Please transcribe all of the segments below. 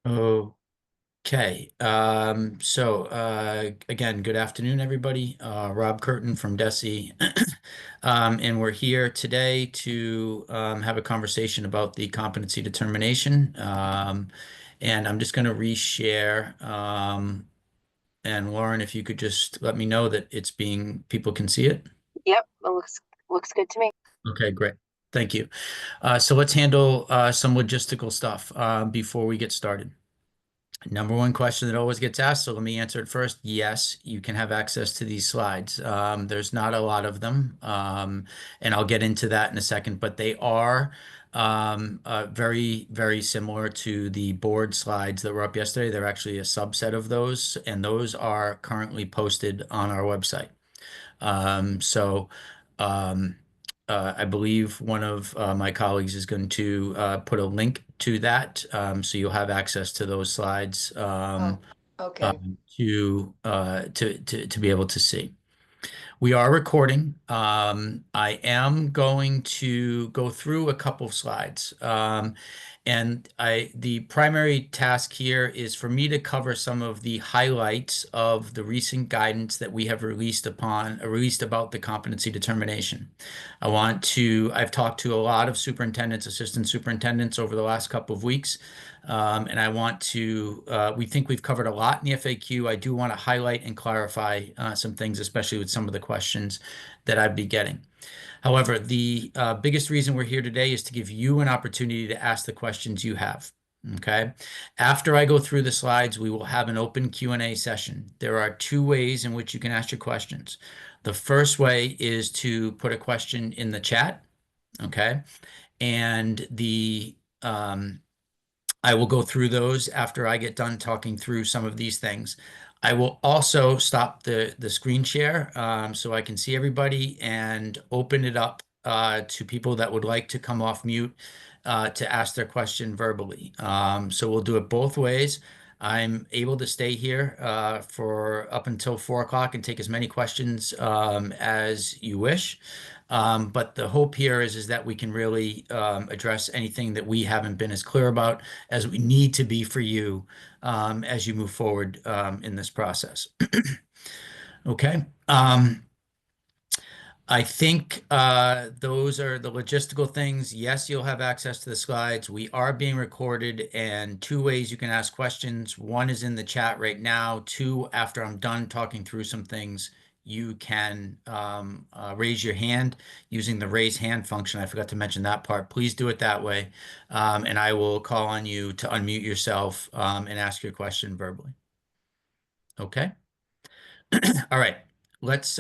Okay. Again, good afternoon, everybody. Rob Curtin from DESE. And we're here today to have a conversation about the competency determination. And I'm just going to reshare. And Lauren, if you could just let me know that people can see it. Yep, it looks good to me. Okay, great. Thank you. So let's handle some logistical stuff before we get started. Number one question that always gets asked, so let me answer it first. Yes, you can have access to these slides. There's not a lot of them, and I'll get into that in a second, but they are very, very similar to the board slides that were up yesterday. They're actually a subset of those, and those are currently posted on our website. Um, so um, I believe one of my colleagues is going to put a link to that, so you'll have access to those slides Oh, okay. to be able to see. We are recording. I am going to go through a couple of slides. The primary task here is for me to cover some of the highlights of the recent guidance that we have released about the competency determination. I've talked to a lot of superintendents, assistant superintendents over the last couple of weeks. We think we've covered a lot in the FAQ. I do want to highlight and clarify some things, especially with some of the questions that I'd be getting. However, the biggest reason we're here today is to give you an opportunity to ask the questions you have. Okay. After I go through the slides, we will have an open Q&A session. There are two ways in which you can ask your questions. The first way is to put a question in the chat. Okay. And I will go through those after I get done talking through some of these things. I will also stop the screen share so I can see everybody and open it up to people that would like to come off mute to ask their question verbally. So we'll do it both ways. I'm able to stay here for up until 4 o'clock and take as many questions as you wish. But the hope here is that we can really address anything that we haven't been as clear about as we need to be for you as you move forward in this process. Okay. I think those are the logistical things. Yes, you'll have access to the slides. We are being recorded, and two ways you can ask questions. One is in the chat right now. Two, after I'm done talking through some things, you can raise your hand using the raise hand function. I forgot to mention that part. Please do it that way, and I will call on you to unmute yourself and ask your question verbally. Okay. All right. Let's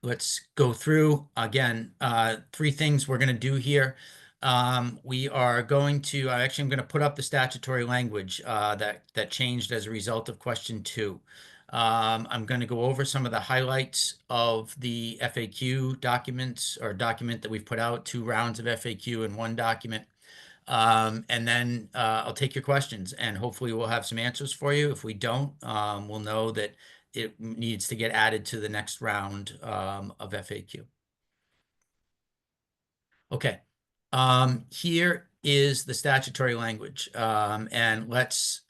Let's go through again. Three things we're going to do here. We are going to actually I'm going to put up the statutory language that changed as a result of question 2. I'm going to go over some of the highlights of the FAQ documents or document that we've put out, 2 rounds of FAQ in one document. And then I'll take your questions and hopefully we'll have some answers for you. If we don't, we'll know that it needs to get added to the next round of FAQ. Okay. Here is the statutory language. And let's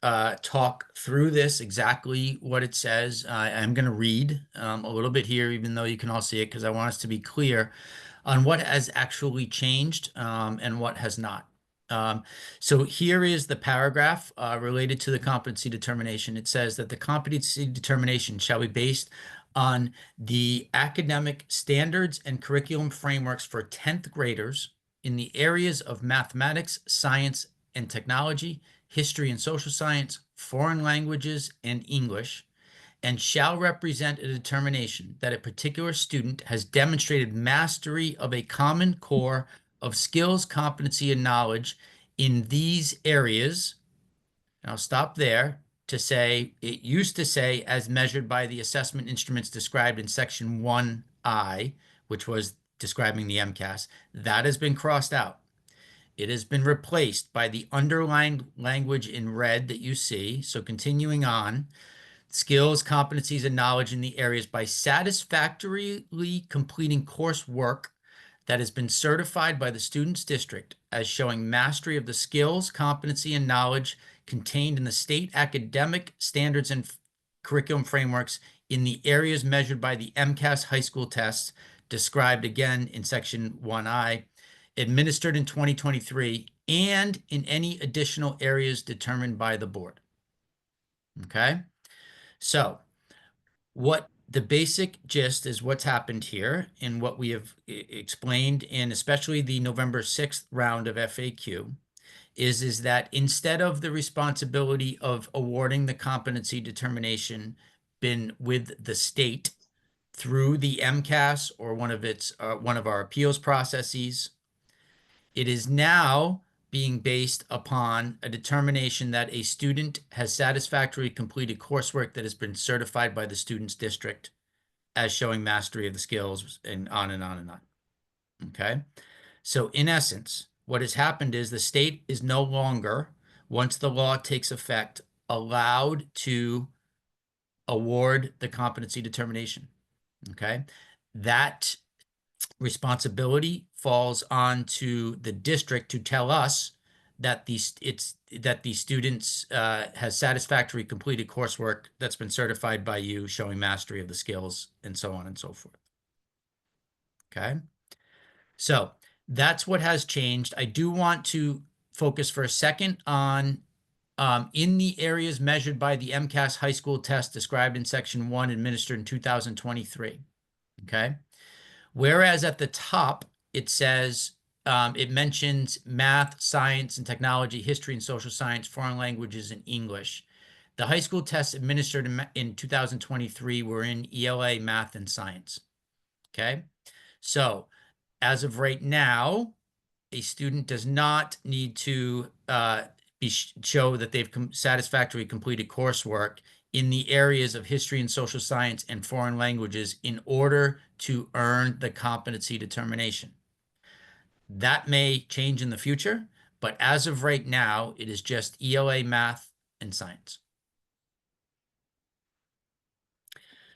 talk through this, exactly what it says. I'm going to read a little bit here, even though you can all see it, because I want us to be clear on what has actually changed and what has not. So here is the paragraph related to the competency determination. It says that the competency determination shall be based on the academic standards and curriculum frameworks for 10th graders in the areas of mathematics, science and technology, history and social science, foreign languages, and English, and shall represent a determination that a particular student has demonstrated mastery of a common core of skills, competency, and knowledge in these areas. And I'll stop there to say, it used to say, as measured by the assessment instruments described in section 1I, which was describing the MCAS. That has been crossed out. It has been replaced by the underlined language in red that you see. So continuing on, skills, competencies, and knowledge in the areas by satisfactorily completing coursework that has been certified by the student's district as showing mastery of the skills, competency, and knowledge contained in the state academic standards and curriculum frameworks in the areas measured by the MCAS high school tests described again in section 1I, administered in 2023, and in any additional areas determined by the board. Okay? So, what the basic gist is what's happened here and what we have explained in especially the November 6th round of FAQ is that instead of the responsibility of awarding the competency determination been with the state through the MCAS or one of our appeals processes, it is now being based upon a determination that a student has satisfactorily completed coursework that has been certified by the student's district as showing mastery of the skills, and on and on and on. Okay. So in essence, what has happened is the state is no longer, once the law takes effect, allowed to award the competency determination. Okay. That responsibility falls onto the district to tell us that the students has satisfactory completed coursework that's been certified by you showing mastery of the skills and so on and so forth. Okay. So that's what has changed. I do want to focus for a second on in the areas measured by the MCAS high school test described in section 1 administered in 2023. Okay. Whereas at the top, it says, it mentions math, science and technology, history and social science, foreign languages, and English. The high school tests administered in 2023 were in ELA, math, and science. Okay. So as of right now, a student does not need to show that they've satisfactorily completed coursework in the areas of history and social science and foreign languages in order to earn the competency determination. That may change in the future, but as of right now, it is just ELA, math, and science.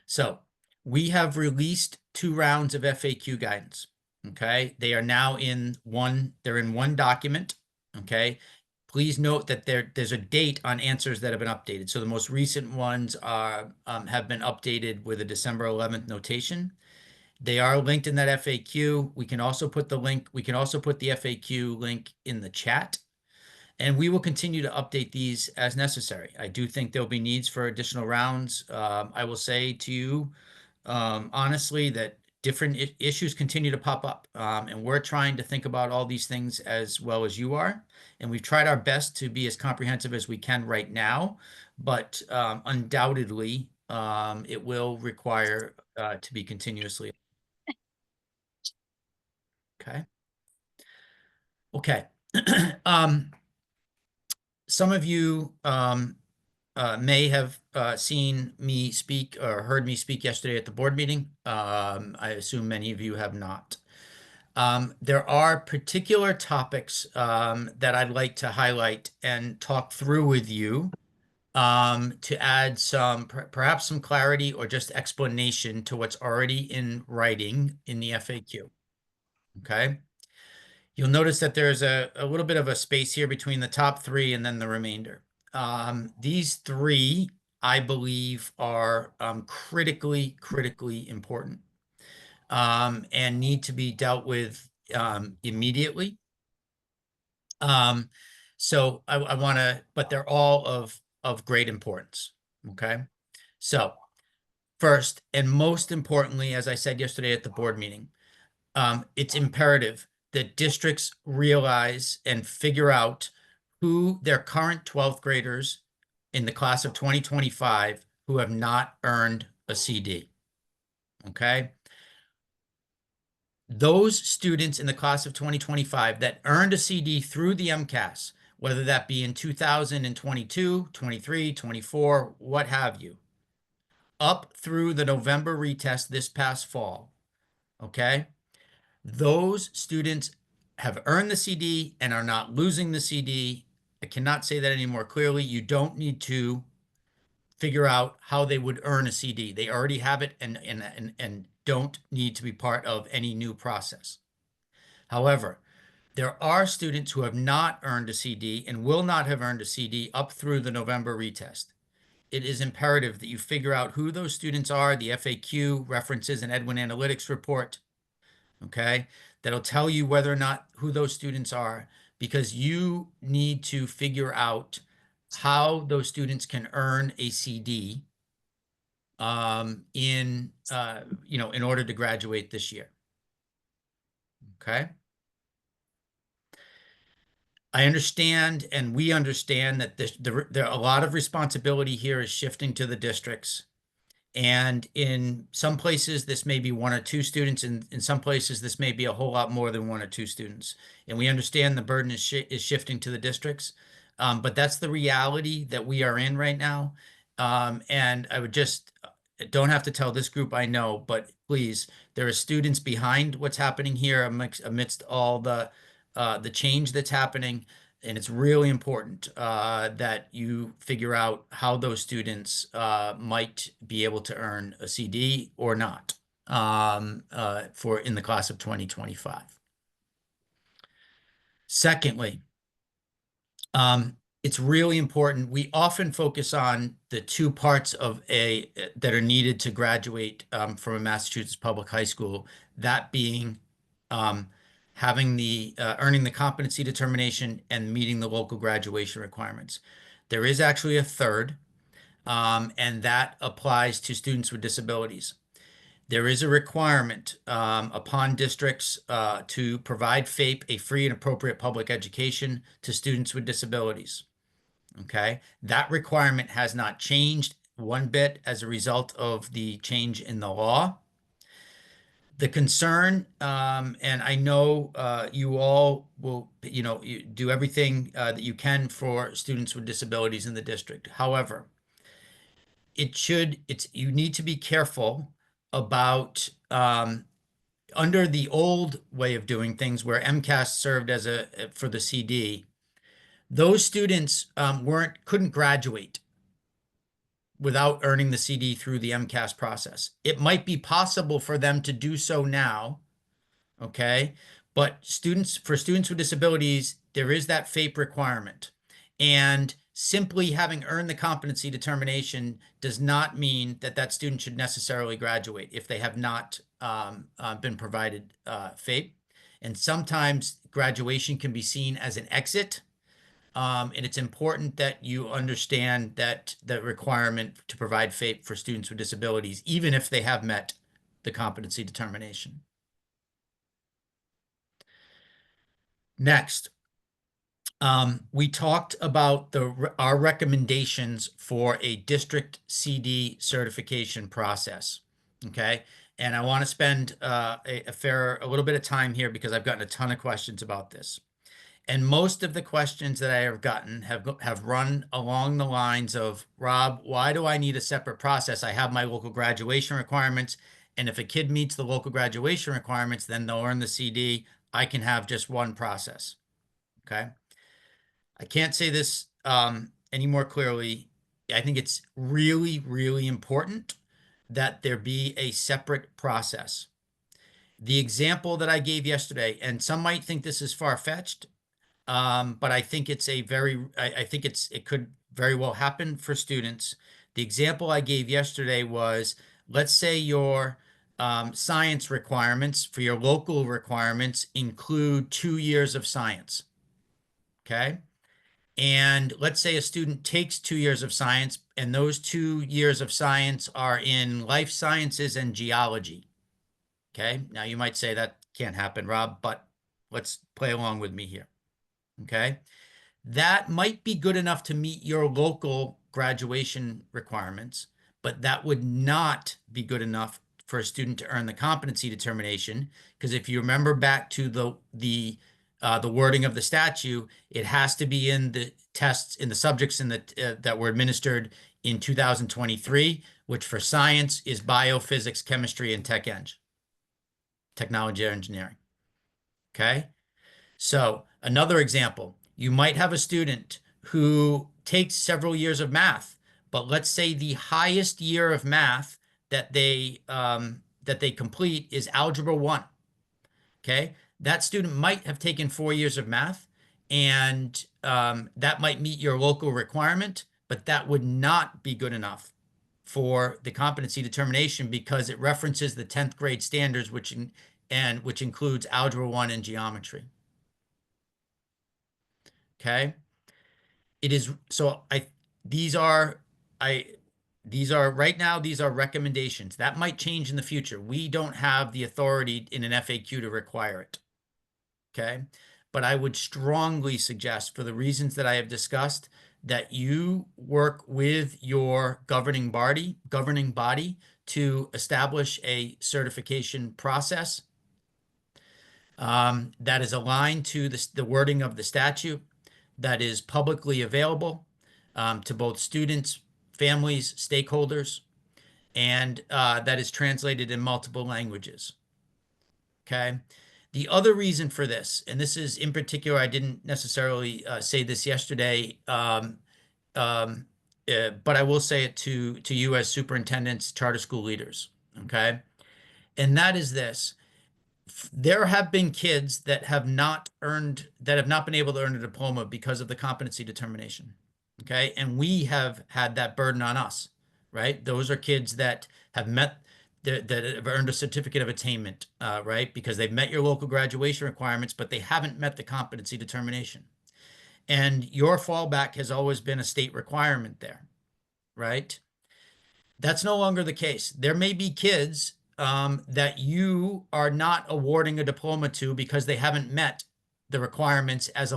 So we have released 2 rounds of FAQ guidance. Okay, they are now in they're in one document. Okay, please note that there's a date on answers that have been updated. So the most recent ones have been updated with a December 11th notation. They are linked in that FAQ. We can also put the FAQ link in the chat. And we will continue to update these as necessary. I do think there'll be needs for additional rounds. I will say to you, honestly, that different issues continue to pop up. And we're trying to think about all these things as well as you are. And we've tried our best to be as comprehensive as we can right now. But undoubtedly, it will require to be continuously. Okay. Okay. Some of you may have seen me speak or heard me speak yesterday at the board meeting. I assume many of you have not. There are particular topics that I'd like to highlight and talk through with you to add perhaps some clarity or just explanation to what's already in writing in the FAQ. Okay. You'll notice that there's a little bit of a space here between the top 3 and then the remainder. These 3, I believe, are critically important and need to be dealt with immediately. So I want to, but they're all of great importance. Okay. So first and most importantly, as I said yesterday at the board meeting, it's imperative that districts realize and figure out who their current 12th graders in the class of 2025 who have not earned a CD. Okay. Those students in the class of 2025 that earned a CD through the MCAS, whether that be in 2022, 23, 24, what have you, up through the November retest this past fall, okay? Those students have earned the CD and are not losing the CD. I cannot say that any more clearly. You don't need to figure out how they would earn a CD. They already have it and don't need to be part of any new process. However, there are students who have not earned a CD and will not have earned a CD up through the November retest. It is imperative that you figure out who those students are, the FAQ references and Edwin Analytics report, okay? That'll tell you whether or not who those students are, because you need to figure out how those students can earn a CD in order to graduate this year. Okay. I understand, and we understand that there a lot of responsibility here is shifting to the districts. And in some places, this may be one or two students, and in some places, this may be a whole lot more than one or two students. And we understand the burden is shifting to the districts, but that's the reality that we are in right now. And I would just don't have to tell this group, I know, but please, there are students behind what's happening here amidst all the change that's happening. And it's really important that you figure out how those students might be able to earn a CD or not for in the class of 2025. Secondly, it's really important. We often focus on the two parts of that are needed to graduate from a Massachusetts public high school, that being having earning the competency determination and meeting the local graduation requirements. There is actually a third, and that applies to students with disabilities. There is a requirement upon districts to provide FAPE, a free and appropriate public education, to students with disabilities. Okay, that requirement has not changed one bit as a result of the change in the law. The concern, and I know you all will, you do everything that you can for students with disabilities in the district. However, you need to be careful about under the old way of doing things where MCAS served as for the CD, those students couldn't graduate without earning the CD through the MCAS process. It might be possible for them to do so now, okay? But for students with disabilities, there is that FAPE requirement. And simply having earned the competency determination does not mean that that student should necessarily graduate if they have not been provided FAPE. And sometimes graduation can be seen as an exit. And it's important that you understand that the requirement to provide FAPE for students with disabilities, even if they have met the competency determination. Next, we talked about our recommendations for a district CD certification process. Okay, and I want to spend a little bit of time here because I've gotten a ton of questions about this. And most of the questions that I have gotten have run along the lines of, Rob, why do I need a separate process? I have my local graduation requirements, and if a kid meets the local graduation requirements, then they'll earn the CD. I can have just one process. Okay. I can't say this any more clearly. I think it's really, really important that there be a separate process. The example that I gave yesterday, and some might think this is far-fetched, but I think I think it could very well happen for students. The example I gave yesterday was, let's say your science requirements for your local requirements include 2 years of science. Okay. And let's say a student takes 2 years of science, and those 2 years of science are in life sciences and geology. Okay. Now you might say that can't happen, Rob, but let's play along with me here. Okay. That might be good enough to meet your local graduation requirements, but that would not be good enough for a student to earn the competency determination. Because if you remember back to the wording of the statute, it has to be in the tests in the subjects that were administered in 2023, which for science is biophysics, chemistry, and technology or engineering. Okay. So another example, you might have a student who takes several years of math, but let's say the highest year of math that they complete is Algebra 1. Okay, that student might have taken 4 years of math, and that might meet your local requirement, but that would not be good enough for the competency determination because it references the 10th grade standards, which includes Algebra 1 and geometry. Okay. It is so these are I these are right now, these are recommendations. That might change in the future. We don't have the authority in an FAQ to require it. Okay. But I would strongly suggest, for the reasons that I have discussed, that you work with your governing body to establish a certification process that is aligned to the wording of the statute, that is publicly available to both students, families, stakeholders, and that is translated in multiple languages. Okay. The other reason for this, and this is in particular, I didn't necessarily say this yesterday, um, but I will say it to you as superintendents, charter school leaders. Okay. And that is this. There have been kids that have not been able to earn a diploma because of the competency determination. Okay. And we have had that burden on us, right? Those are kids that have met that have earned a certificate of attainment, right? Because they've met your local graduation requirements, but they haven't met the competency determination. And your fallback has always been a state requirement there, right? That's no longer the case. There may be kids that you are not awarding a diploma to because they haven't met the requirements as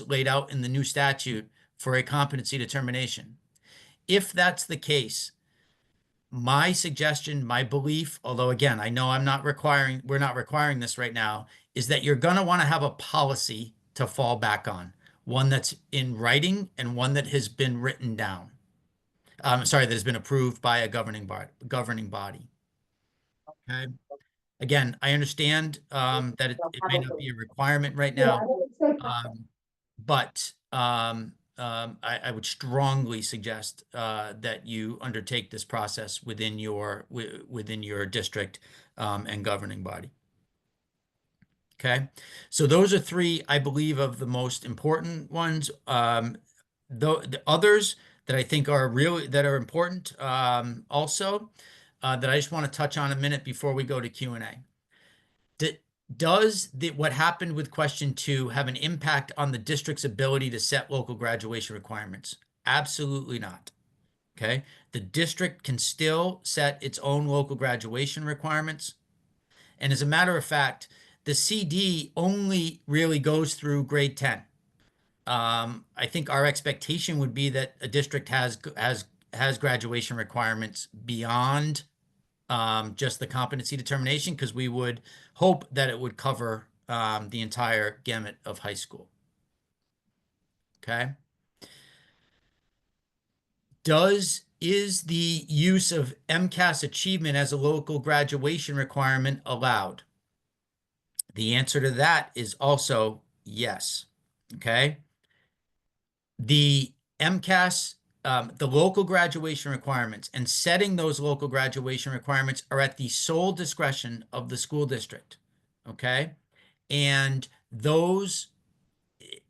laid out in the new statute for a competency determination. If that's the case, my suggestion, my belief, although again, I know we're not requiring this right now, is that you're going to want to have a policy to fall back on, one that's in writing and one that has been written down. Sorry, that has been approved by a governing body. Okay. Again, I understand that it may not be a requirement right now, but I would strongly suggest that you undertake this process within your district and governing body. Okay, so those are three, I believe, of the most important ones. The others that I think are important also that I just want to touch on a minute before we go to Q&A. Does what happened with question 2 have an impact on the district's ability to set local graduation requirements? Absolutely not. Okay. The district can still set its own local graduation requirements. And as a matter of fact, the CD only really goes through grade 10. I think our expectation would be that a district has graduation requirements beyond just the competency determination, because we would hope that it would cover the entire gamut of high school. Okay. Is the use of MCAS achievement as a local graduation requirement allowed? The answer to that is also yes. Okay. The MCAS, the local graduation requirements and setting those local graduation requirements are at the sole discretion of the school district. Okay. And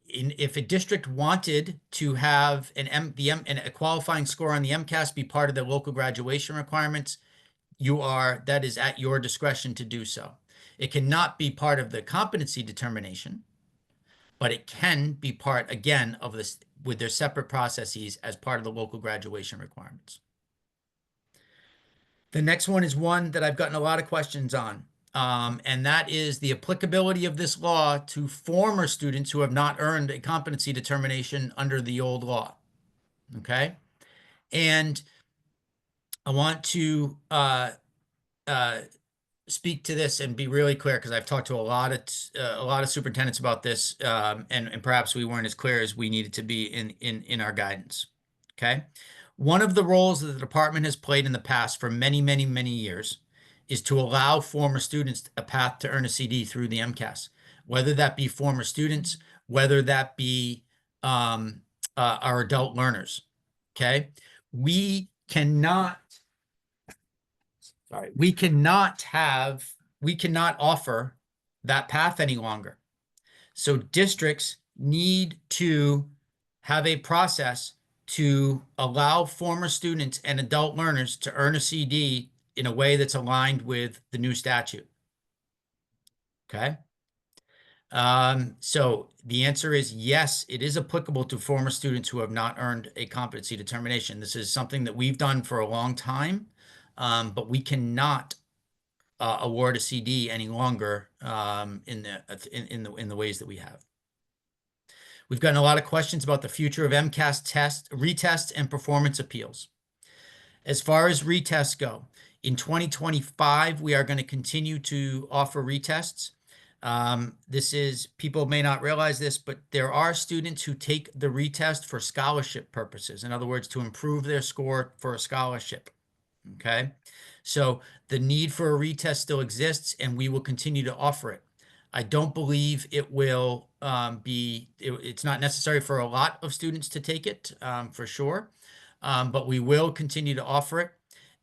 if a district wanted to have a qualifying score on the MCAS be part of the local graduation requirements, that is at your discretion to do so. It cannot be part of the competency determination, but it can be part, again, of this with their separate processes as part of the local graduation requirements. The next one is one that I've gotten a lot of questions on, and that is the applicability of this law to former students who have not earned a competency determination under the old law. Okay. And I want to speak to this and be really clear, because I've talked to a lot of superintendents about this, and perhaps we weren't as clear as we needed to be in our guidance. Okay. One of the roles that the department has played in the past for many, many, many years is to allow former students a path to earn a CD through the MCAS, whether that be former students, whether that be our adult learners. Okay. We cannot offer that path any longer. So districts need to have a process to allow former students and adult learners to earn a CD in a way that's aligned with the new statute. Okay. So the answer is yes, it is applicable to former students who have not earned a competency determination. This is something that we've done for a long time, but we cannot award a CD any longer in the ways that we have. We've gotten a lot of questions about the future of MCAS retests and performance appeals. As far as retests go, in 2025, we are going to continue to offer retests. People may not realize this, but there are students who take the retest for scholarship purposes. In other words, to improve their score for a scholarship. Okay. So the need for a retest still exists, and we will continue to offer it. I don't believe it will it's not necessary for a lot of students to take it for sure, but we will continue to offer it,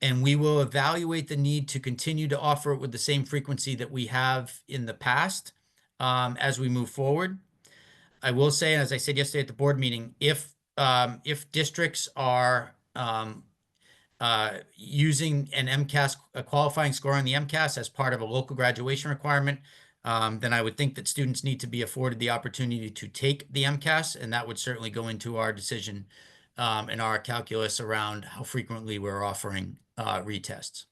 and we will evaluate the need to continue to offer it with the same frequency that we have in the past as we move forward. I will say, and as I said yesterday at the board meeting, if districts are using an MCAS, a qualifying score on the MCAS as part of a local graduation requirement, then I would think that students need to be afforded the opportunity to take the MCAS, and that would certainly go into our decision and our calculus around how frequently we're offering retests.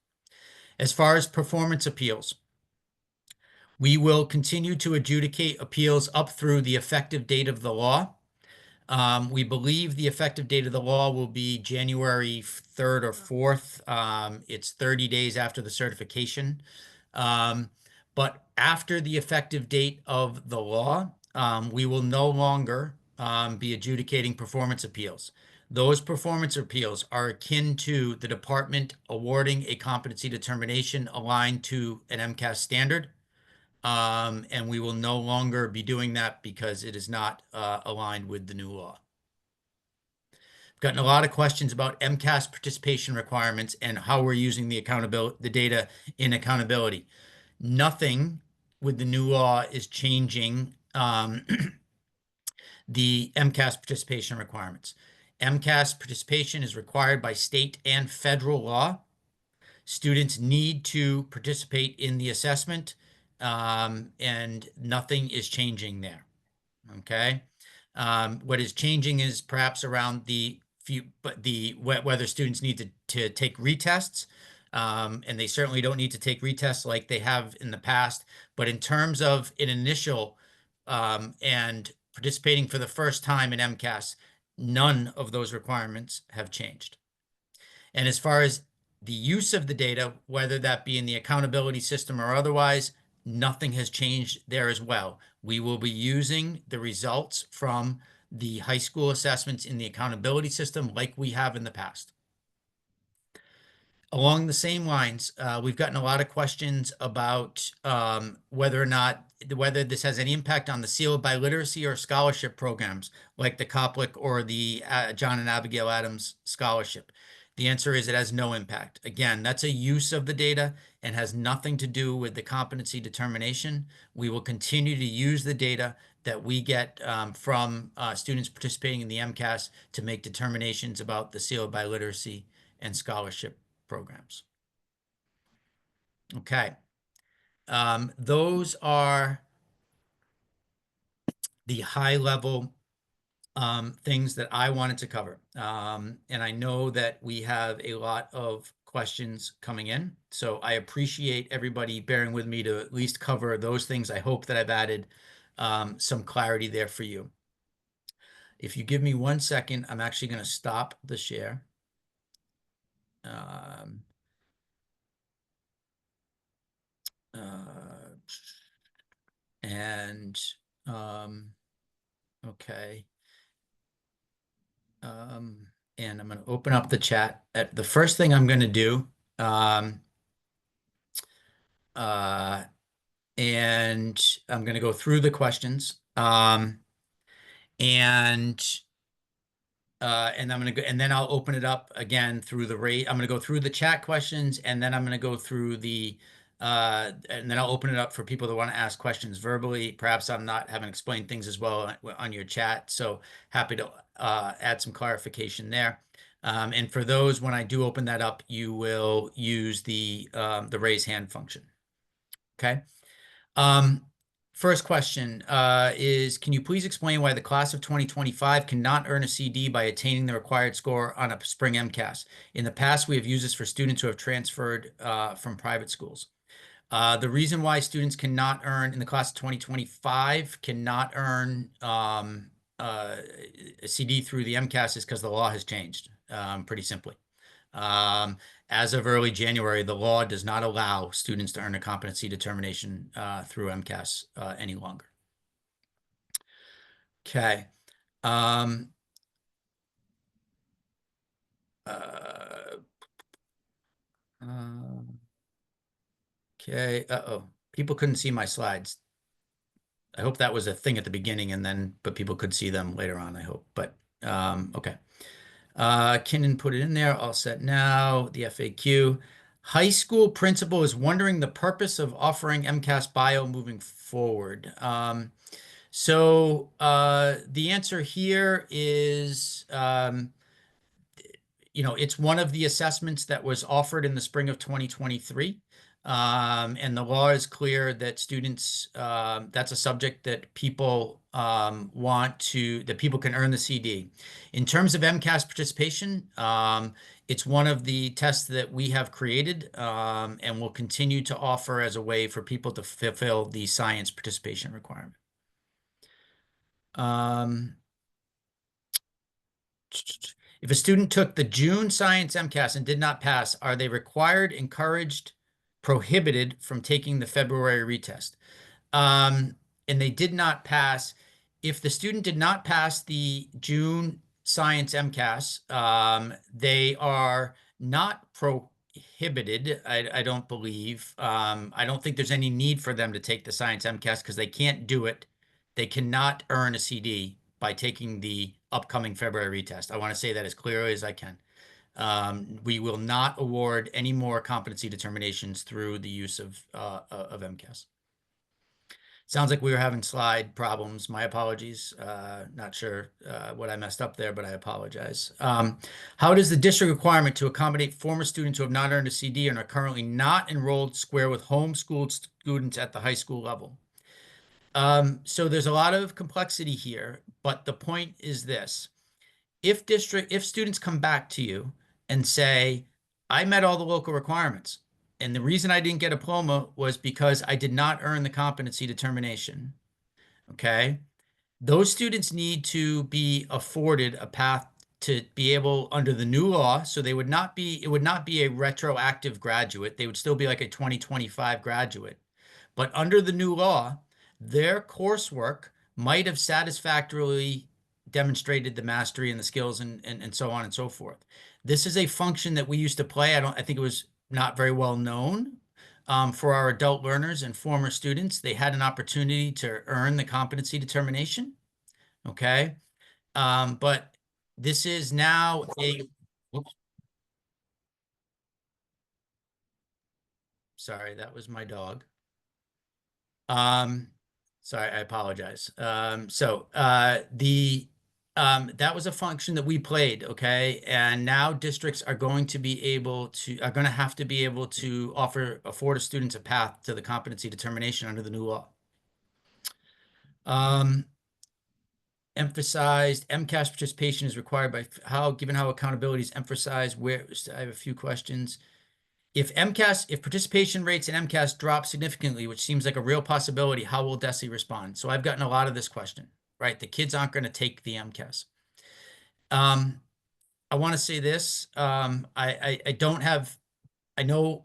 As far as performance appeals, we will continue to adjudicate appeals up through the effective date of the law. We believe the effective date of the law will be January 3rd or 4th. It's 30 days after the certification. But after the effective date of the law, we will no longer be adjudicating performance appeals. Those performance appeals are akin to the department awarding a competency determination aligned to an MCAS standard. And we will no longer be doing that because it is not aligned with the new law. I've gotten a lot of questions about MCAS participation requirements and how we're using the data in accountability. Nothing with the new law is changing the MCAS participation requirements. MCAS participation is required by state and federal law. Students need to participate in the assessment, and nothing is changing there. Okay. What is changing is perhaps around whether students need to take retests, and they certainly don't need to take retests like they have in the past. But in terms of an initial and participating for the first time in MCAS, none of those requirements have changed. And as far as the use of the data, whether that be in the accountability system or otherwise, nothing has changed there as well. We will be using the results from the high school assessments in the accountability system like we have in the past. Along the same lines, we've gotten a lot of questions about whether this has any impact on the seal by literacy or scholarship programs like the Coplick or the John and Abigail Adams Scholarship. The answer is it has no impact. Again, that's a use of the data and has nothing to do with the competency determination. We will continue to use the data that we get from students participating in the MCAS to make determinations about the seal by literacy and scholarship programs. Okay. Those are the high level things that I wanted to cover. And I know that we have a lot of questions coming in. So I appreciate everybody bearing with me to at least cover those things. I hope that I've added some clarity there for you. If you give me 1 second, I'm actually going to stop the share. Okay. And I'm going to open up the chat. The first thing I'm going to do, and I'm going to go through the questions, and I'm going to go, and then I'll open it up again through I'm going to go through the chat questions, and then I'm going to go through the And then I'll open it up for people that want to ask questions verbally. Perhaps I'm not having explained things as well on your chat, so happy to add some clarification there. And for those, when I do open that up, you will use the raise hand function. Okay. Um, First question is, can you please explain why the class of 2025 cannot earn a CD by attaining the required score on a spring MCAS? In the past, we have used this for students who have transferred from private schools. The reason why students cannot earn in the class of 2025 cannot earn a CD through the MCAS is because the law has changed, pretty simply. Um, as of early January, the law does not allow students to earn a competency determination through MCAS any longer. Okay. Um, uh, uh, okay. Uh-oh. People couldn't see my slides. I hope that was a thing at the beginning but people could see them later on, I hope. But okay. Kinnan put it in there. All set now. The FAQ. High school principal is wondering the purpose of offering MCAS bio moving forward. The answer here is, it's one of the assessments that was offered in the spring of 2023. And the law is clear that students, that's a subject that people that people can earn the CD. In terms of MCAS participation, it's one of the tests that we have created and will continue to offer as a way for people to fulfill the science participation requirement. If a student took the June science MCAS and did not pass, are they required, encouraged, prohibited from taking the February retest? And they did not pass. If the student did not pass the June science MCAS, they are not prohibited, I don't believe. I don't think there's any need for them to take the science MCAS because they can't do it. They cannot earn a CD by taking the upcoming February retest. I want to say that as clearly as I can. We will not award any more competency determinations through the use of MCAS. Sounds like we were having slide problems. My apologies. Not sure what I messed up there, but I apologize. How does the district requirement to accommodate former students who have not earned a CD and are currently not enrolled square with homeschooled students at the high school level? So there's a lot of complexity here, but the point is this. If students come back to you and say, I met all the local requirements, and the reason I didn't get a diploma was because I did not earn the competency determination, okay? Those students need to be afforded a path to be able, under the new law, so it would not be a retroactive graduate. They would still be like a 2025 graduate. But under the new law, their coursework might have satisfactorily demonstrated the mastery and the skills and so on and so forth. This is a function that we used to play. I think it was not very well known for our adult learners and former students. They had an opportunity to earn the competency determination. Okay. But this is now oops. Sorry, that was my dog. Sorry, I apologize. That was a function that we played, okay? And now districts are going to have to be able to afford students a path to the competency determination under the new law. Emphasized MCAS participation is required given how accountability is emphasized. I have a few questions. If participation rates in MCAS drop significantly, which seems like a real possibility, how will DESE respond? So I've gotten a lot of this question, right? The kids aren't going to take the MCAS. I want to say this. I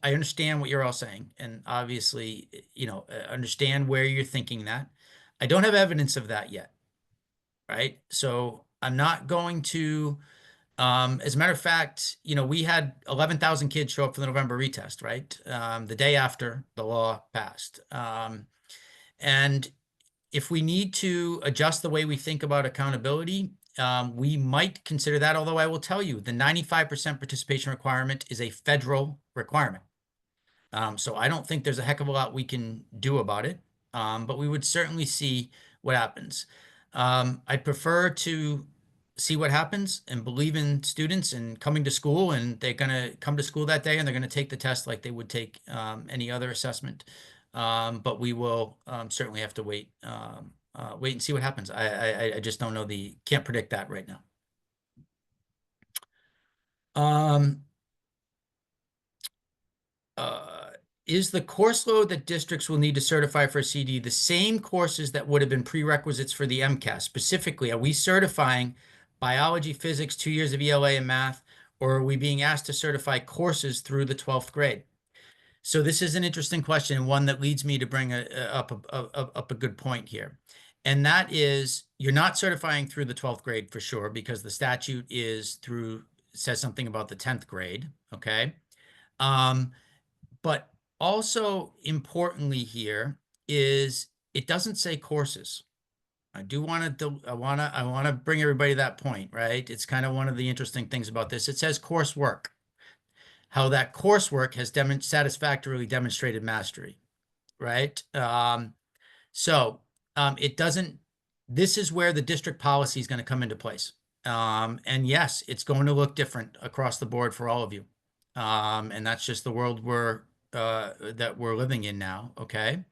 understand what you're all saying, and obviously, understand where you're thinking that. I don't have evidence of that yet, right? So I'm not going to. As a matter of fact, we had 11,000 kids show up for the November retest, right? The day after the law passed. And if we need to adjust the way we think about accountability, we might consider that, although I will tell you the 95% participation requirement is a federal requirement. So I don't think there's a heck of a lot we can do about it, but we would certainly see what happens. I'd prefer to see what happens and believe in students and coming to school, and they're going to come to school that day and they're going to take the test like they would take any other assessment. But we will certainly have to wait and see what happens. I just don't know can't predict that right now. Um, uh, is the course load that districts will need to certify for a CD the same courses that would have been prerequisites for the MCAS? Specifically, are we certifying biology, physics, 2 years of ELA and math, or are we being asked to certify courses through the 12th grade? So this is an interesting question, and one that leads me to bring up a good point here. And that is, you're not certifying through the 12th grade for sure, because the statute says something about the 10th grade, okay? Um, but also importantly here is it doesn't say courses. I want to bring everybody to that point, right? It's kind of one of the interesting things about this. It says coursework, how that coursework has satisfactorily demonstrated mastery, right? So it doesn't, this is where the district policy is going to come into place. And yes, it's going to look different across the board for all of you. And that's just the world that we're living in now, okay?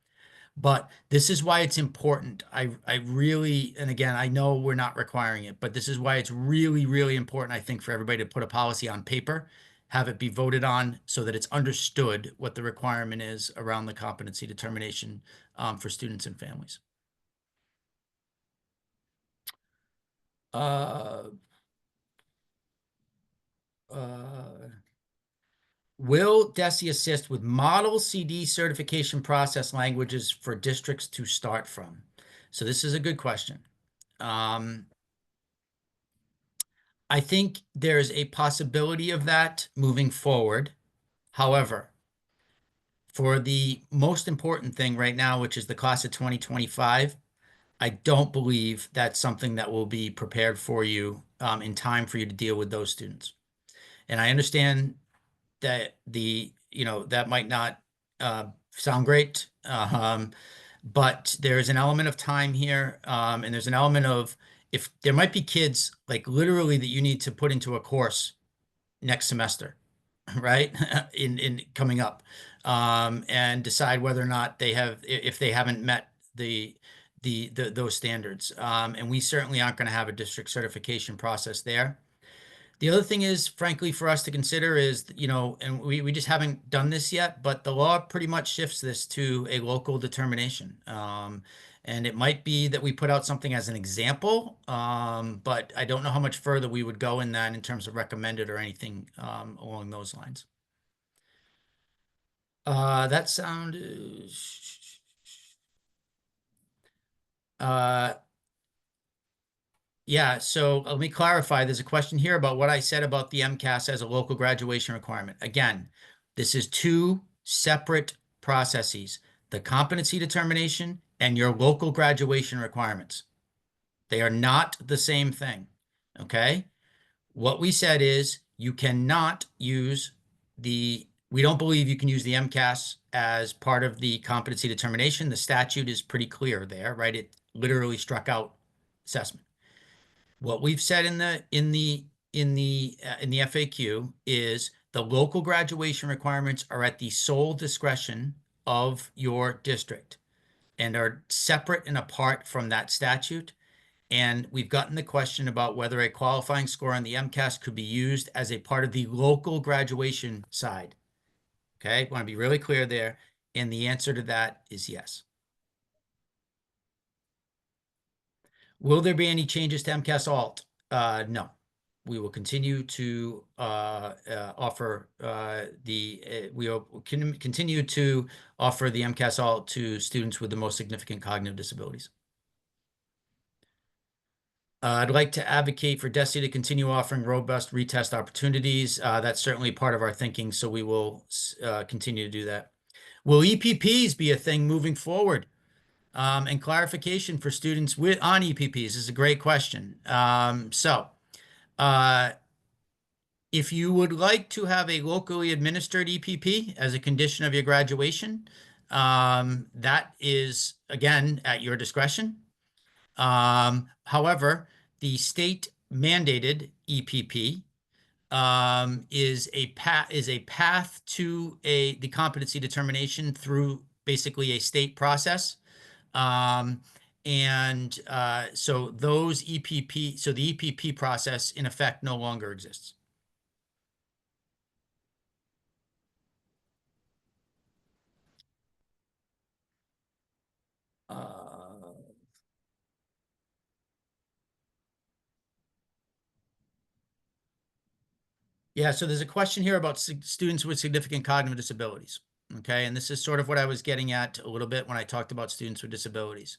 But this is why it's important. I really, and again, I know we're not requiring it, but this is why it's really, really important, I think, for everybody to put a policy on paper, have it be voted on so that it's understood what the requirement is around the competency determination for students and families. Uh, uh, will DESE assist with model CD certification process languages for districts to start from? So this is a good question. I think there's a possibility of that moving forward. However, for the most important thing right now, which is the class of 2025, I don't believe that's something that will be prepared for you in time for you to deal with those students. And I understand that that might not sound great, but there's an element of time here, and there's an element of if there might be kids like literally that you need to put into a course next semester, right? In coming up, and decide whether or not if they haven't met those standards. And we certainly aren't going to have a district certification process there. The other thing is, frankly, for us to consider is, and we just haven't done this yet, but the law pretty much shifts this to a local determination. And it might be that we put out something as an example, but I don't know how much further we would go in that in terms of recommended or anything along those lines. That sound yeah, so let me clarify. There's a question here about what I said about the MCAS as a local graduation requirement. Again, this is two separate processes, the competency determination and your local graduation requirements. They are not the same thing, okay? What we said is you cannot use we don't believe you can use the MCAS as part of the competency determination. The statute is pretty clear there, right? It literally struck out assessment. What we've said in the FAQ is the local graduation requirements are at the sole discretion of your district and are separate and apart from that statute. And we've gotten the question about whether a qualifying score on the MCAS could be used as a part of the local graduation side. Okay, want to be really clear there. And the answer to that is yes. Will there be any changes to MCAS Alt? No. We will continue to offer we will continue to offer the MCAS Alt to students with the most significant cognitive disabilities. I'd like to advocate for DESE to continue offering robust retest opportunities. That's certainly part of our thinking, so we will continue to do that. Will EPPs be a thing moving forward? And clarification for students on EPPs is a great question. If you would like to have a locally administered EPP as a condition of your graduation, that is, again, at your discretion. However, the state mandated EPP is a path to the competency determination through basically a state process. Um, so the EPP process in effect no longer exists. Uh, Yeah, so there's a question here about students with significant cognitive disabilities. Okay, and this is sort of what I was getting at a little bit when I talked about students with disabilities.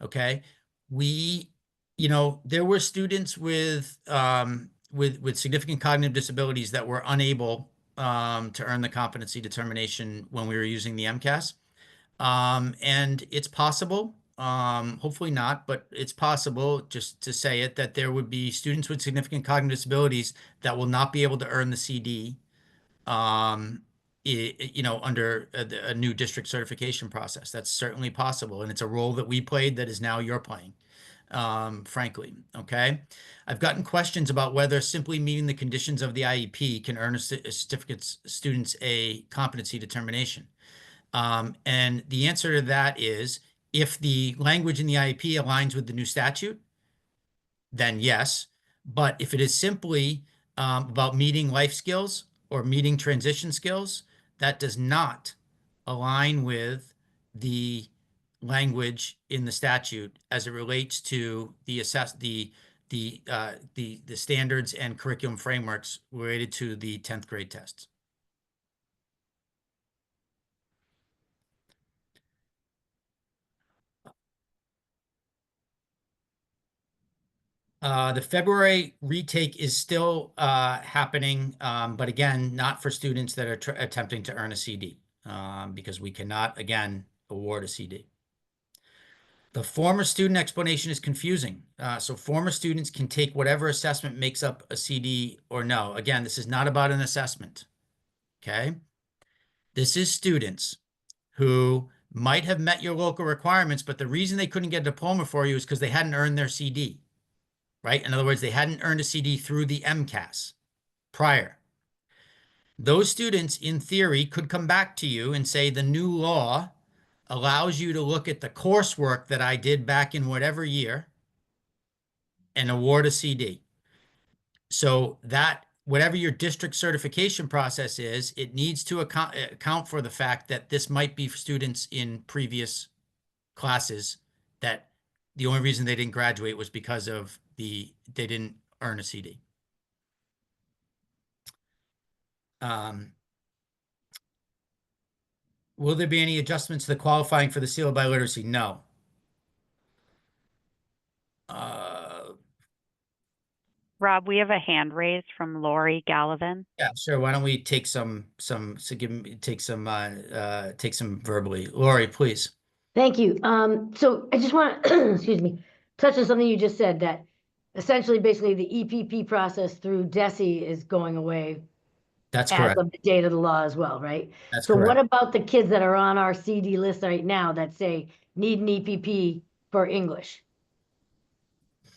Okay, we, there were students with significant cognitive disabilities that were unable to earn the competency determination when we were using the MCAS. And it's possible, hopefully not, but it's possible, just to say it, that there would be students with significant cognitive disabilities that will not be able to earn the CD, um, under a new district certification process. That's certainly possible, and it's a role that we played that is now you're playing, frankly. Okay. I've gotten questions about whether simply meeting the conditions of the IEP can earn a certificate students a competency determination. And the answer to that is if the language in the IEP aligns with the new statute, then yes. But if it is simply about meeting life skills or meeting transition skills, that does not align with the language in the statute as it relates to the standards and curriculum frameworks related to the 10th grade tests. The February retake is still happening, but again, not for students that are attempting to earn a CD, because we cannot, again, award a CD. The former student explanation is confusing. So former students can take whatever assessment makes up a CD or no. Again, this is not about an assessment, okay? This is students who might have met your local requirements, but the reason they couldn't get a diploma for you is because they hadn't earned their CD. Right? In other words, they hadn't earned a CD through the MCAS prior. Those students, in theory, could come back to you and say the new law allows you to look at the coursework that I did back in whatever year and award a CD. So that whatever your district certification process is, it needs to account for the fact that this might be for students in previous classes that the only reason they didn't graduate was because of they didn't earn a CD. Um, will there be any adjustments to the qualifying for the seal by literacy? No. Uh, Rob, we have a hand raised from Lori Gallivan. yeah, sure. Why don't we take take some verbally. Lori, please. Thank you. So I just want to, excuse me, touch on something you just said, that essentially, basically, the EPP process through DESE is going away That's as correct. of the date of the law as well, right? That's So what correct. about the kids that are on our CD list right now that say need an EPP for English?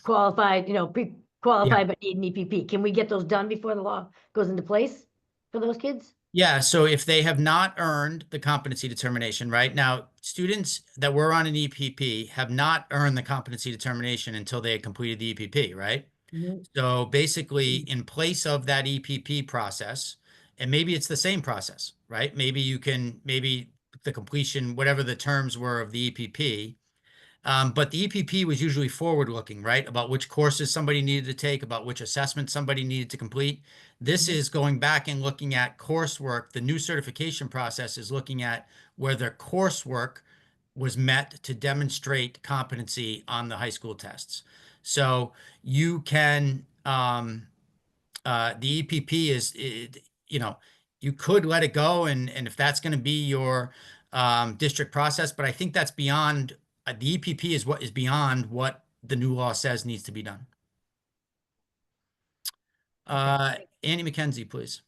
Qualified, Yeah. pre-qualified, but need an EPP. Can we get those done before the law goes into place for those kids? Yeah, so if they have not earned the competency determination, right? Now, students that were on an EPP have not earned the competency determination until they had completed the EPP, right? Mhm. So basically, in place of that EPP process, and maybe it's the same process, right? Maybe the completion, whatever the terms were of the EPP, but the EPP was usually forward-looking, right? About which courses somebody needed to take, about which assessments somebody needed to complete. This Mhm. is going back and looking at coursework. The new certification process is looking at whether coursework was met to demonstrate competency on the high school tests. So you can, the EPP is, you could let it go, and if that's going to be your district process, but I think that's beyond, the EPP is what is beyond what the new law says needs to be done. Annie McKenzie, please.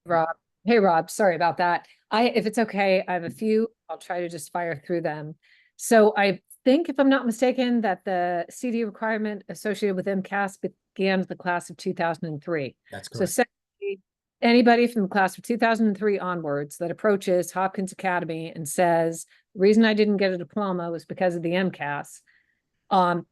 Rob. Hey, Rob, sorry about that. If it's okay, I have a few, I'll try to just fire through them. So I think, if I'm not mistaken, that the CD requirement associated with MCAS began with the class of 2003. That's So correct. essentially, anybody from the class of 2003 onwards that approaches Hopkins Academy and says, the reason I didn't get a diploma was because of the MCAS.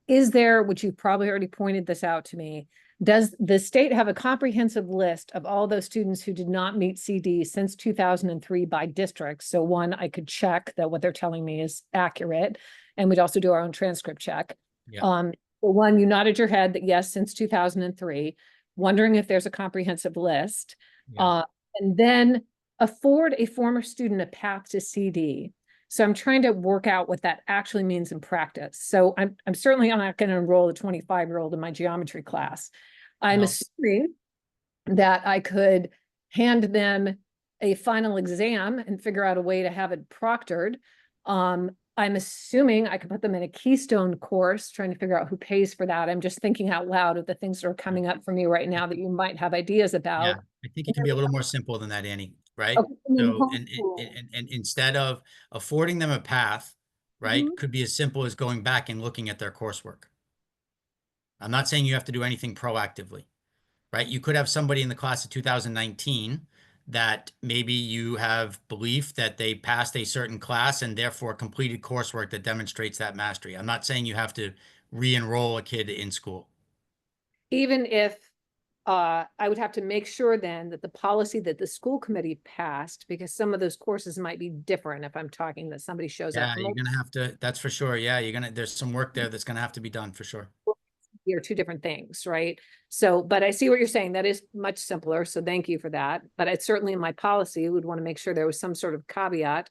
Is there, which you've probably already pointed this out to me, does the state have a comprehensive list of all those students who did not meet CD since 2003 by district? So one, I could check that what they're telling me is accurate, and we'd also do our own transcript check. Yeah. The one, you nodded your head that yes, since 2003, wondering if there's a comprehensive list. Yeah. And then afford a former student a path to CD. So I'm trying to work out what that actually means in practice. So I'm certainly not going to enroll a 25-year-old in my geometry class. I'm No. assuming that I could hand them a final exam and figure out a way to have it proctored. I'm assuming I could put them in a Keystone course, trying to figure out who pays for that. I'm just thinking out loud of the things that are coming up for me right now that you might have ideas about. Yeah, I think it can be a little more simple than that, Annie, right? Okay, and then So, homeschool. and instead of affording them a path, right, Mhm. could be as simple as going back and looking at their coursework. I'm not saying you have to do anything proactively, right? You could have somebody in the class of 2019 that maybe you have belief that they passed a certain class and therefore completed coursework that demonstrates that mastery. I'm not saying you have to re-enroll a kid in school. Even if I would have to make sure then that the policy that the school committee passed, because some of those courses might be different if I'm talking that somebody shows up Yeah, from you're gonna have to, that's for sure. Yeah, there's some work there that's gonna have to be done for sure. are two different things, right? So, but I see what you're saying. That is much simpler. So thank you for that. But it's certainly in my policy, would want to make sure there was some sort of caveat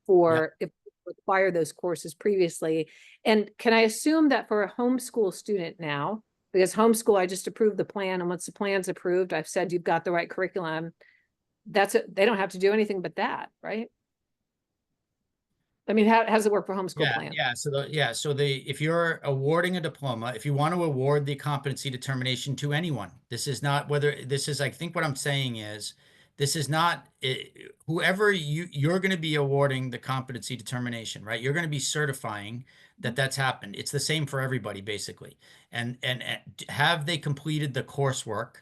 for if we require those courses previously. And can I assume that for a homeschool student now, because homeschool, I just approved the plan, and once the plan's approved, I've said you've got the right curriculum. That's it. They don't have to do anything but that, right? I mean, how does it work for homeschool plan? Yeah. So if you're awarding a diploma, if you want to award the competency determination to anyone, this is not whether this is, I think what I'm saying is, this is not whoever you're going to be awarding the competency determination, right? You're going to be certifying that that's happened. It's the same for everybody basically. And have they completed the coursework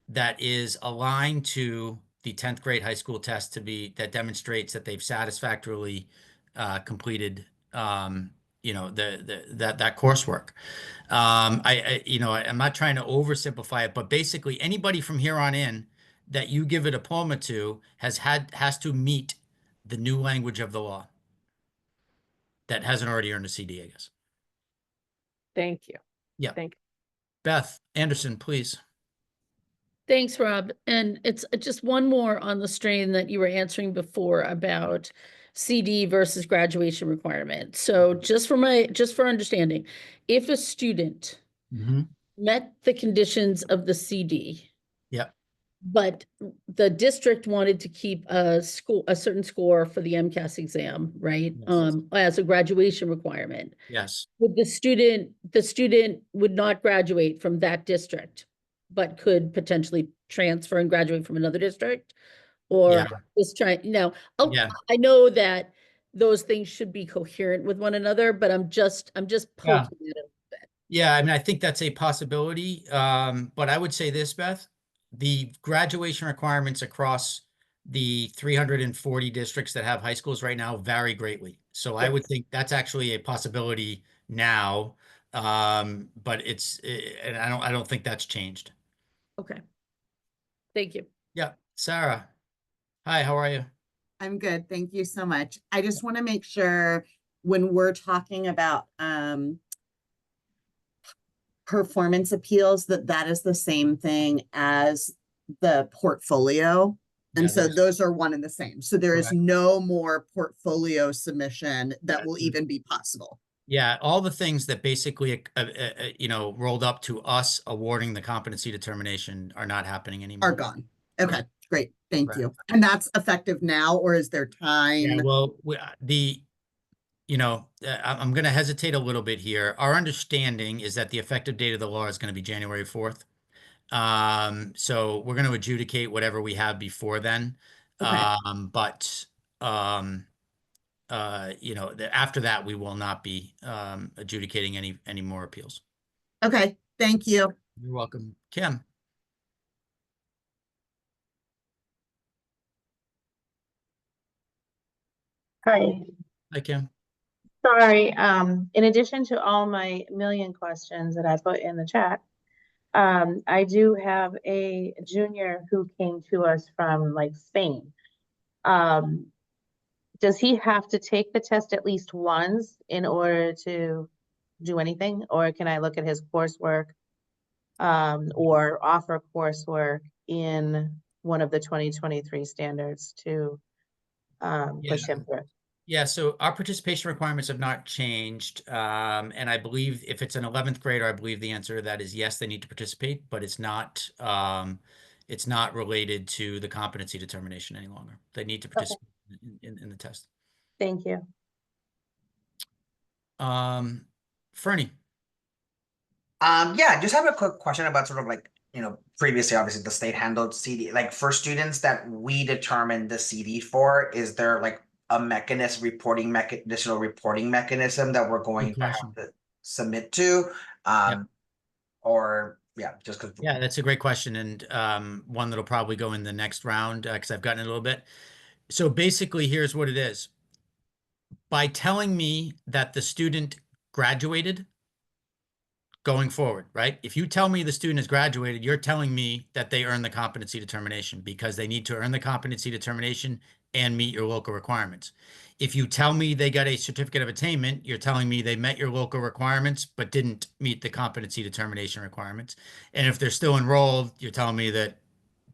that is aligned to the 10th grade high school test that demonstrates that they've satisfactorily completed that coursework. I'm not trying to oversimplify it, but basically anybody from here on in that you give a diploma to has to meet the new language of the law that hasn't already earned a CD, I guess. Thank you. Yeah. Thank you. Beth Anderson, please. Thanks, Rob. And it's just one more on the strain that you were answering before about CD versus graduation requirement. So just for understanding, if a student met the conditions of the CD, Yep. but the district wanted to keep a certain score for the MCAS exam, right? Yes. As a graduation requirement. Yes. Would the student would not graduate from that district, but could potentially transfer and graduate from another district? Or Yeah. just trying, Yeah. I know that those things should be coherent with one another, but I'm just Yeah. poking at it. Yeah, I mean, I think that's a possibility. But I would say this, Beth, the graduation requirements across the 340 districts that have high schools right now vary greatly. So I would think that's actually a possibility now. But and I don't think that's changed. Okay. Thank you. Yeah. Sarah. Hi, how are you? I'm good. Thank you so much. I just want to make sure when we're talking about performance appeals, that is the same thing as the portfolio. And Yeah, so those are one and the same. So there is correct. no more portfolio submission that will even be possible. Yeah, all the things that basically, rolled up to us awarding the competency determination are not happening anymore. Are gone. Okay, great. Thank Correct. you. And that's effective now, or is there time? Yeah, well, I'm going to hesitate a little bit here. Our understanding is that the effective date of the law is going to be January 4th. So we're going to adjudicate whatever we have before then. Okay. But after that, we will not be adjudicating any more appeals. Okay, thank you. You're welcome. Kim. Hi, Hi, Kim. sorry. In addition to all my million questions that I put in the chat, I do have a junior who came to us from like Spain. Um, does he have to take the test at least once in order to do anything? Or can I look at his coursework, or offer coursework in one of the 2023 standards to, push him through? Yeah, so our participation requirements have not changed. And I believe if it's an 11th grader, I believe the answer to that is yes, they need to participate, but it's not related to the competency determination any longer. They need to Okay, participate in the test. thank you. Fernie. Yeah, just have a quick question about sort of like, previously, obviously the state handled CD. Like for students that we determine the CD for, is there like a additional reporting mechanism that we're going Good to have question. to submit to? Yep. Or yeah, just because. Yeah, that's a great question, and one that'll probably go in the next round because I've gotten it a little bit. So basically, here's what it is. By telling me that the student graduated going forward, right? If you tell me the student has graduated, you're telling me that they earn the competency determination because they need to earn the competency determination and meet your local requirements. If you tell me they got a certificate of attainment, you're telling me they met your local requirements but didn't meet the competency determination requirements. And if they're still enrolled, you're telling me that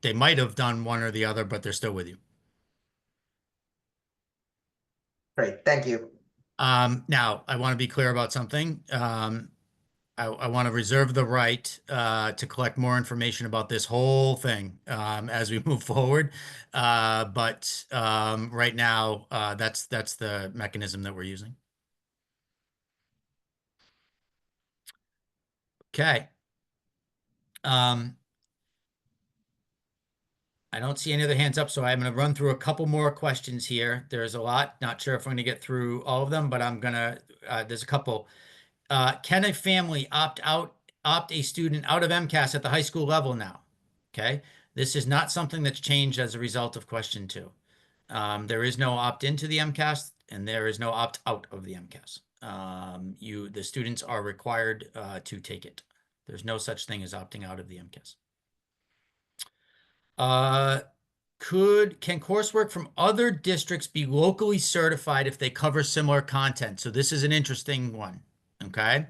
they might have done one or the other, but they're still with you. Great, thank you. Now, I want to be clear about something. I want to reserve the right to collect more information about this whole thing as we move forward. But right now, that's the mechanism that we're using. Okay. I don't see any other hands up, so I'm going to run through a couple more questions here. There's a lot. Not sure if I'm going to get through all of them, but there's a couple. Can a family opt a student out of MCAS at the high school level now? Okay. This is not something that's changed as a result of question 2. There is no opt into the MCAS and there is no opt out of the MCAS. The students are required to take it. There's no such thing as opting out of the MCAS. Can coursework from other districts be locally certified if they cover similar content? So this is an interesting one. Okay.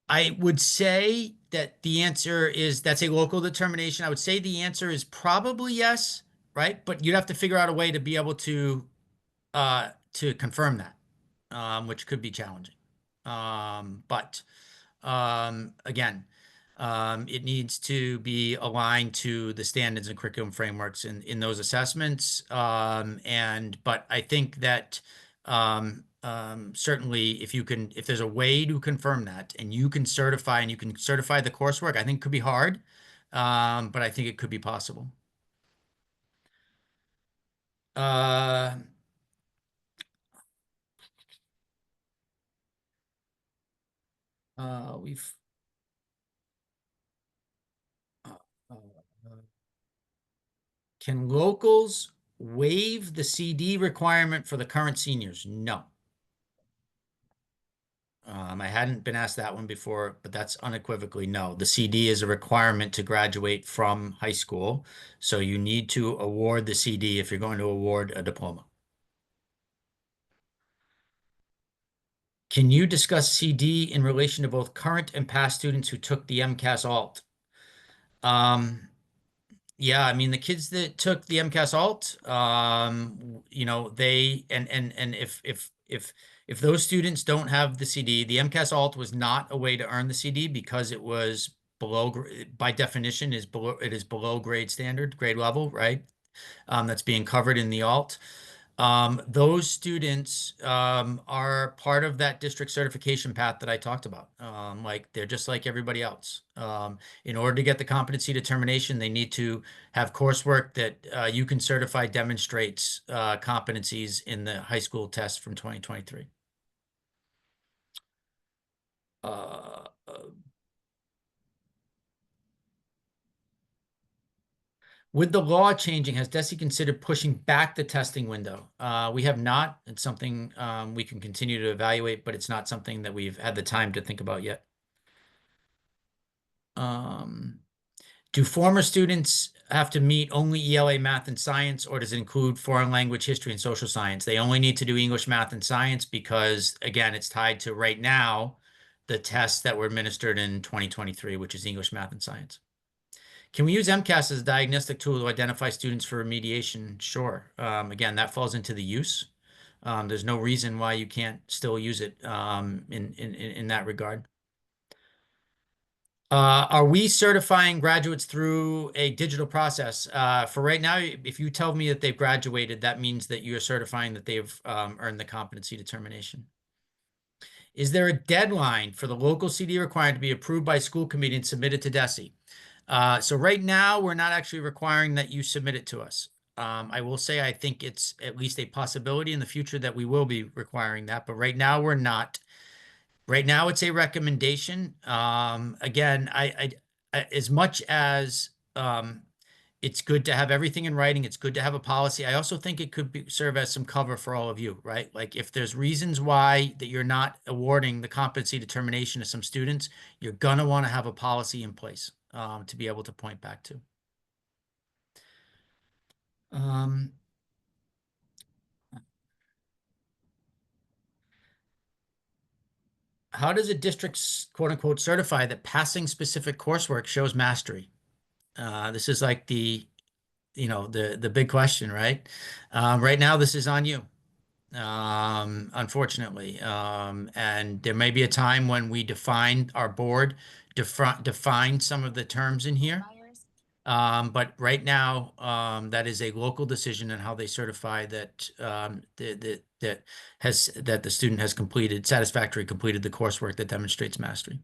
I would say that the answer is that's a local determination. I would say the answer is probably yes, right? But you'd have to figure out a way to be able to confirm that, which could be challenging. But again, it needs to be aligned to the standards and curriculum frameworks in those assessments. But I think that certainly if there's a way to confirm that and you can certify the coursework, I think it could be hard. But I think it could be possible. We've Can locals waive the CD requirement for the current seniors? No. I hadn't been asked that one before, but that's unequivocally no. The CD is a requirement to graduate from high school, so you need to award the CD if you're going to award a diploma. Can you discuss CD in relation to both current and past students who took the MCAS alt? Yeah, I mean the kids that took the MCAS alt, they and if those students don't have the CD, the MCAS alt was not a way to earn the CD because it was by definition is below grade level, right? That's being covered in the alt. Those students are part of that district certification path that I talked about. Like they're just like everybody else. In order to get the competency determination, they need to have coursework that you can certify demonstrates competencies in the high school test from 2023. With the law changing, has DESE considered pushing back the testing window? We have not. It's something we can continue to evaluate, but it's not something that we've had the time to think about yet. Do former students have to meet only ELA, math, and science, or does it include foreign language, history, and social science? They only need to do English, math, and science because, again, it's tied to right now the tests that were administered in 2023, which is English, math, and science. Can we use MCAS as a diagnostic tool to identify students for remediation? Sure. Again, that falls into the use. There's no reason why you can't still use it in that regard. Are we certifying graduates through a digital process? For right now, if you tell me that they've graduated, that means that you're certifying that they've earned the competency determination. Is there a deadline for the local CD required to be approved by school committee and submitted to DESE? So right now, we're not actually requiring that you submit it to us. I will say I think it's at least a possibility in the future that we will be requiring that, but right now we're not. Right now, it's a recommendation. Again, as much as it's good to have everything in writing, it's good to have a policy. I also think it could serve as some cover for all of you, right? Like if there's reasons why that you're not awarding the competency determination to some students, you're gonna want to have a policy in place to be able to point back to. How does a district, quote unquote, certify that passing specific coursework shows mastery? This is like the big question, right? Right now, this is on you, unfortunately. And there may be a time when we define our board, define some of the terms in here. But right now, that is a local decision on how they certify that that the student has satisfactorily completed the coursework that demonstrates mastery.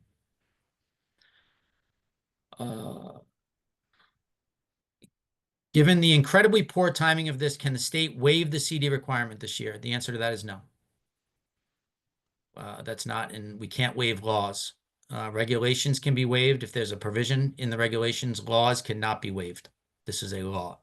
Given the incredibly poor timing of this, can the state waive the CD requirement this year? The answer to that is no. That's not, and we can't waive laws. Regulations can be waived if there's a provision in the regulations. Laws cannot be waived. This is a law.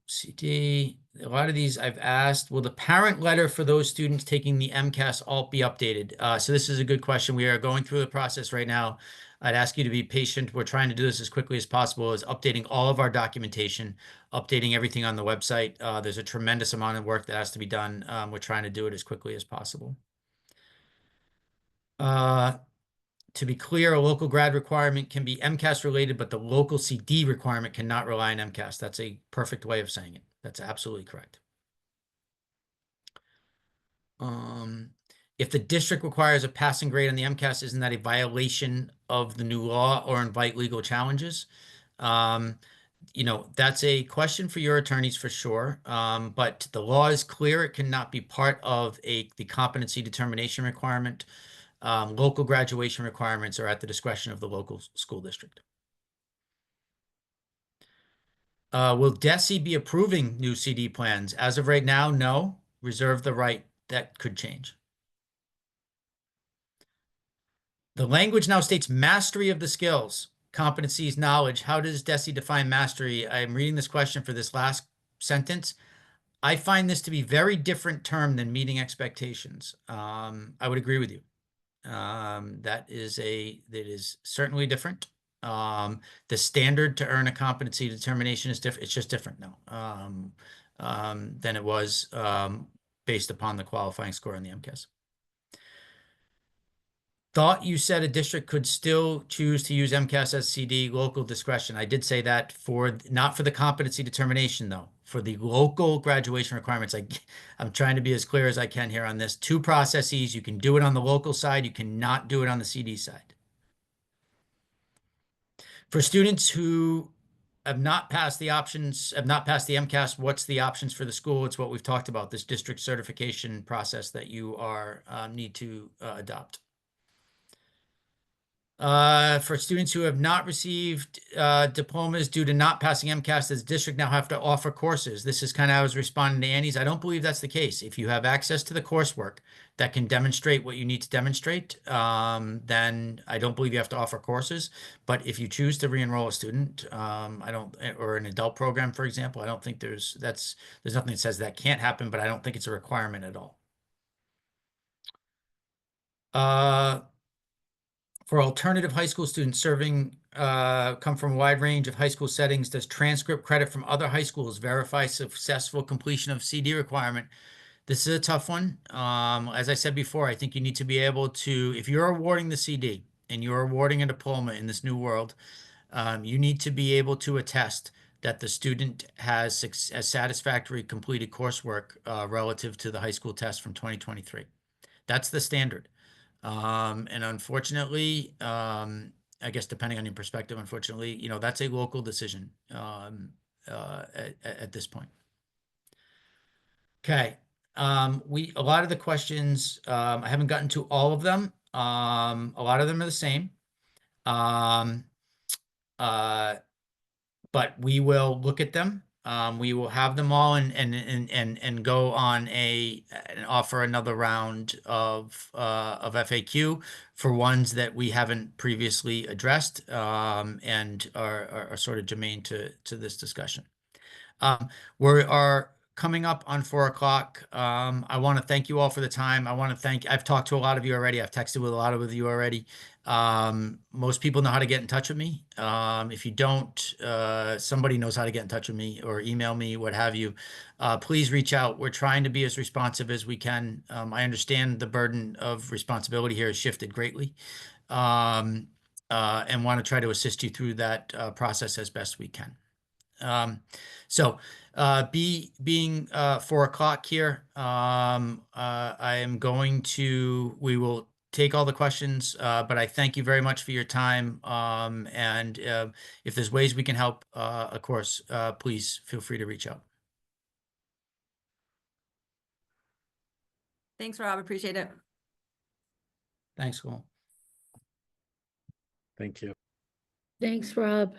CD, a lot of these I've asked, will the parent letter for those students taking the MCAS alt be updated? So this is a good question. We are going through the process right now. I'd ask you to be patient. We're trying to do this as quickly as possible, is updating all of our documentation, updating everything on the website. There's a tremendous amount of work that has to be done. We're trying to do it as quickly as possible. To be clear, a local grad requirement can be MCAS related, but the local CD requirement cannot rely on MCAS. That's a perfect way of saying it. That's absolutely correct. If the district requires a passing grade on the MCAS, isn't that a violation of the new law or invite legal challenges? That's a question for your attorneys for sure. But the law is clear. It cannot be part of the competency determination requirement. Local graduation requirements are at the discretion of the local school district. Will DESE be approving new CD plans? As of right now, no. Reserve the right. That could change. The language now states mastery of the skills, competencies, knowledge. How does DESE define mastery? I'm reading this question for this last sentence. I find this to be very different term than meeting expectations. I would agree with you. That is certainly different. The standard to earn a competency determination is different. It's just different now than it was based upon the qualifying score on the MCAS. Thought you said a district could still choose to use MCAS as CD, local discretion. I did say that not for the competency determination though, for the local graduation requirements. I'm trying to be as clear as I can here on this. Two processes. You can do it on the local side. You cannot do it on the CD side. For students who have not passed the options, have not passed the MCAS, what's the options for the school? It's what we've talked about, this district certification process that you are need to adopt. For students who have not received diplomas due to not passing MCAS, does the district now have to offer courses? This is kind of, I was responding to Annie's. I don't believe that's the case. If you have access to the coursework that can demonstrate what you need to demonstrate, then I don't believe you have to offer courses. But if you choose to re-enroll a student, or an adult program, for example, I don't think there's nothing that says that can't happen, but I don't think it's a requirement at all. For alternative high school students serving come from a wide range of high school settings, does transcript credit from other high schools verify successful completion of CD requirement? This is a tough one. As I said before, I think you need to be able to, if you're awarding the CD and you're awarding a diploma in this new world, you need to be able to attest that the student has satisfactory completed coursework relative to the high school test from 2023. That's the standard. And unfortunately, I guess depending on your perspective, unfortunately, that's a local decision at this point. Okay. A lot of the questions, I haven't gotten to all of them. A lot of them are the same. But we will look at them. We will have them all and go on and offer another round of FAQ for ones that we haven't previously addressed and are sort of germane to this discussion. We are coming up on 4 o'clock. I want to thank you all for the time. I've talked to a lot of you already. I've texted with a lot of you already. Most people know how to get in touch with me. If you don't, somebody knows how to get in touch with me or email me, what have you. Please reach out. We're trying to be as responsive as we can. I understand the burden of responsibility here has shifted greatly. And want to try to assist you through that process as best we can. Being 4 o'clock here, we will take all the questions, but I thank you very much for your time. And if there's ways we can help, of course, please feel free to reach out. Thanks, Rob. Appreciate it. Thanks, Cole. Thank you. Thanks, Rob.